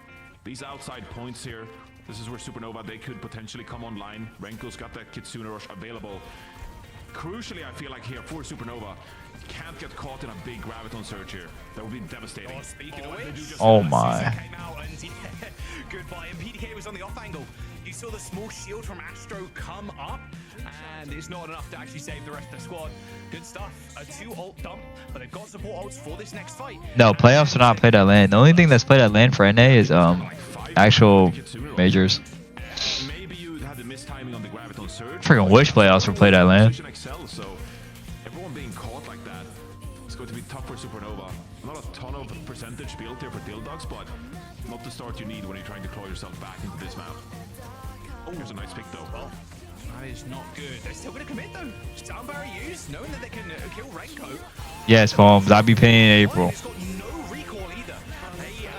These outside points here, this is where Supernova, they could potentially come online. Renko's got that Kitsune Rush available. Crucially, I feel like here for Supernova, can't get caught in a big Graviton Surge here. That would be devastating.
Oh my.
Came out and yeah, goodbye. And PDK was on the off angle. You saw the small shield from Astro come up, and it's not enough to actually save the rest of the squad. Good stuff. A 2-ult dump, but they've got support ults for this next fight.
No, playoffs are not played at LAN. The only thing that's played at LAN for NA is actual majors.
Maybe you had the mistiming on the Graviton Surge.
Freaking wish playoffs were played at LAN.
So everyone being caught like that, it's going to be tough for Supernova. Not a ton of percentage built here for DhillDucks, but not the start you need when you're trying to claw yourself back into this map. Oh, here's a nice pick though.
Well, that is not good. They're still going to commit though. Sound barrier used, knowing that they can kill Renko.
Yes, Palms. I'll be paying in April.
It's got no recall either.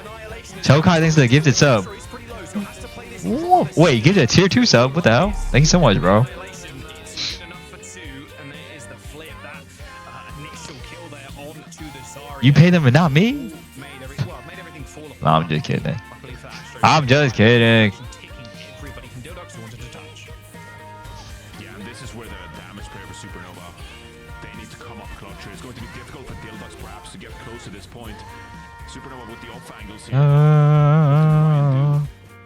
Annihilation.
Tokai thinks they gifted sub.
It's pretty low, so has to play this
Whoa. Wait, get a tier 2 sub. What the hell? Thank you so much, bro. You pay them and not me? No, I'm just kidding. I'm just kidding.
Yeah, and this is where the damage player for Supernova, they need to come up clutch. It's going to be difficult for DhillDucks perhaps to get close to this point. Supernova with the off angles here.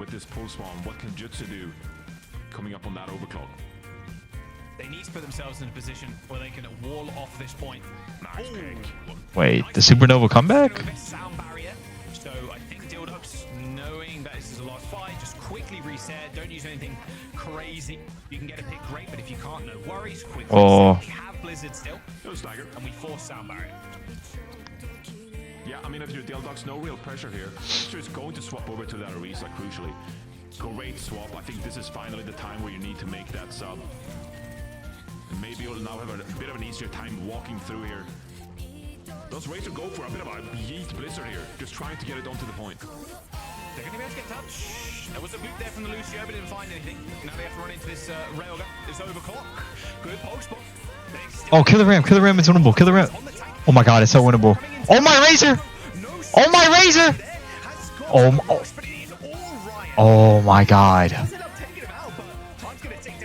With this pull spawn, what can Jutsu do coming up on that overclock?
They need to put themselves in a position where they can wall off this point.
Nice pick.
Wait, the Supernova comeback?
Sound barrier. So I think DhillDucks, knowing that this is a last fight, just quickly reset. Don't use anything crazy. You can get a pick, great, but if you can't, no worries. Quick reset. We have Blizzard still.
No stagger.
And we force sound barrier.
Yeah, I mean, if you're DhillDucks, no real pressure here. Sure, it's going to swap over to that Arisa, crucially. Great swap. I think this is finally the time where you need to make that sub. And maybe you'll now have a bit of an easier time walking through here. Does Razor go for a bit of a yeet blizzard here? Just trying to get it onto the point.
They're going to be able to get touch. There was a boot there from the Lucio, but didn't find anything. Now they have to run into this railgun. It's overclock. Good pulse spot.
Oh, kill the Ram. Kill the Ram. It's winnable. Kill the Ram. Oh my god, it's so winnable. Oh my Razor! Oh my Razor! Oh my god.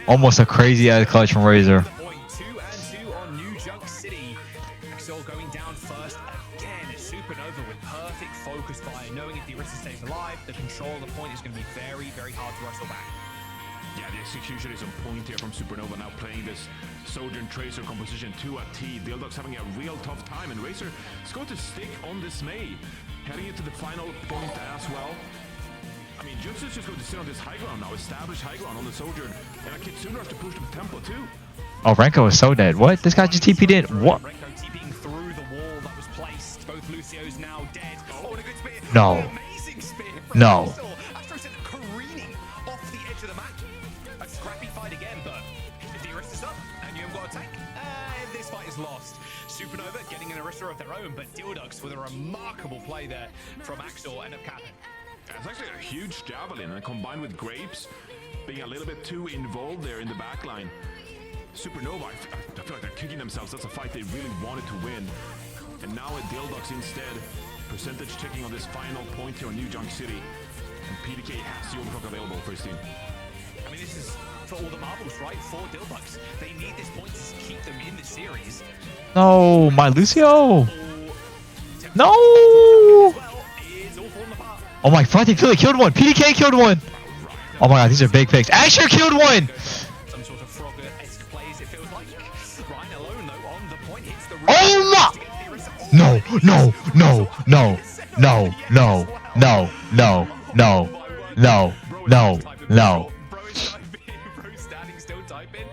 Almost a crazy ass clutch from Razor.
Going down first again. Supernova with perfect focus fire, knowing if the Arista stays alive, the control of the point is going to be very, very hard to wrestle back.
Yeah, the execution is on point here from Supernova, now playing this Soldier and Tracer composition to a T. DhillDucks having a real tough time, and Razor is going to stick on this May, heading into the final point as well. I mean, Jutsu's just going to sit on this high ground now, establish high ground on the Soldier, and a Kitsune has to push the tempo too.
Oh, Renko is so dead. What? This guy just TP'd in. What?
Renko TPing through the wall that was placed. Both Lucio's now dead. Oh, and a good spear.
No.
Oh, amazing spear.
No.
Astro said careening off the edge of the map. A scrappy fight again, but if the Arista's up and you haven't got a tank, this fight is lost. Supernova getting an Arista of their own, but DhillDucks with a remarkable play there from Axel end up capping.
It's actually a huge javelin, and combined with Grapes being a little bit too involved there in the backline. Supernova, I feel like they're kicking themselves. That's a fight they really wanted to win. And now at DhillDucks instead, percentage checking on this final point here on New Junk City. And PDK has the overclock available for his team.
I mean, this is for all the marbles, right? For DhillDucks. They need this point to keep them in the series.
No, my Lucio. No. Oh my god, they killed one. PDK killed one. Oh my god, these are big picks. Asher killed one.
Some sort of Frogger-esque plays, it feels like. Ryan alone, though, on the point, hits the
oh my! No, no, no, no, no, no, no, no, no, no, no, no.
Bro's standing still, typing.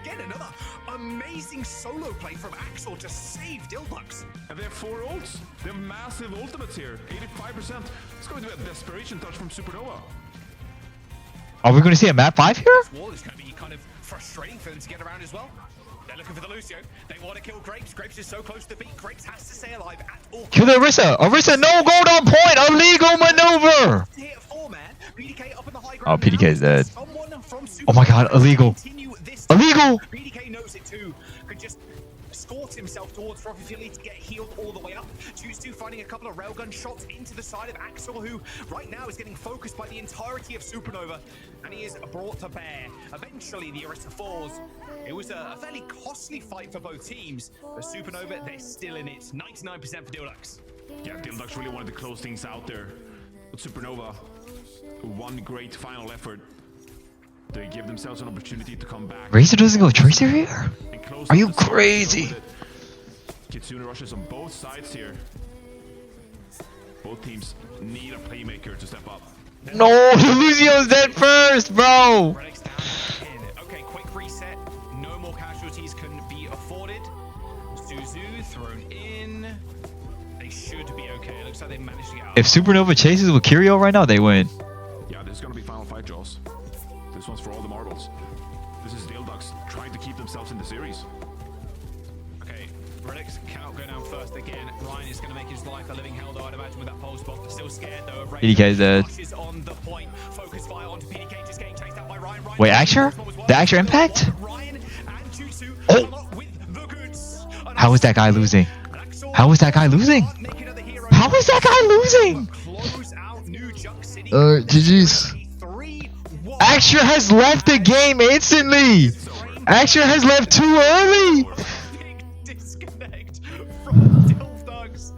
Again, another amazing solo play from Axel to save DhillDucks.
And they have 4 ults. They have massive ultimates here. 85%. It's going to be a desperation touch from Supernova.
Are we going to see a map 5 here?
This wall is going to be kind of frustrating for them to get around as well. They're looking for the Lucio. They want to kill Grapes. Grapes is so close to beat. Grapes has to stay alive at all.
Kill the Arisa. Arisa, no gold on point. Illegal maneuver.
PDK up in the high
Oh,
ground.
PDK is dead. Oh my god, illegal. Illegal.
PDK knows it too. Could just escort himself towards Frog if he'll need to get healed all the way up. Choose to finding a couple of railgun shots into the side of Axel, who right now is getting focused by the entirety of Supernova, and he is brought to bear. Eventually, the Arista falls. It was a fairly costly fight for both teams, but Supernova, they're still in it. 99% for DhillDucks.
Yeah, DhillDucks really wanted to close things out there. But Supernova, one great final effort. They give themselves an opportunity to come back.
Razor doesn't go Tracer here? Are you crazy?
Kitsune rushes on both sides here. Both teams need a playmaker to step up.
No, Lucio's dead first, bro.
Okay, quick reset. No more casualties can be afforded. Suzu thrown in. They should be okay. It looks like they managed to get out.
If Supernova chases with Curio right now, they win.
Yeah, this is going to be final fight, Jaws. This one's for all the marbles. This is DhillDucks trying to keep themselves in the series.
Okay, Relics cannot go down first again. Ryan is going to make his life a living hell, though, I'd imagine, with that pulse bomb. Still scared, though, of
PDK's dead.
Rushes on the point. Focus fire onto PDK, just getting chased out by Ryan.
Wait, Axer? The Axer impact?
Ryan and Jutsu
Oh!
come up with the goods.
How is that guy losing? How is that guy losing? How is that guy losing?
Close out New Junk City.
GG's.
Axer has left the game instantly. Axer has left too early.
Big disconnect from Dildox.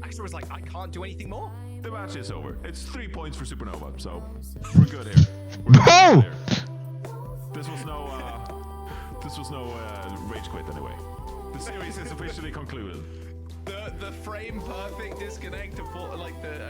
Axel was like, I can't do anything more.
The match is over. It's 3 points for Supernova, so we're good here.
Bro!
This was no rage quit anyway. The series is officially concluded.
The frame perfect disconnect of like the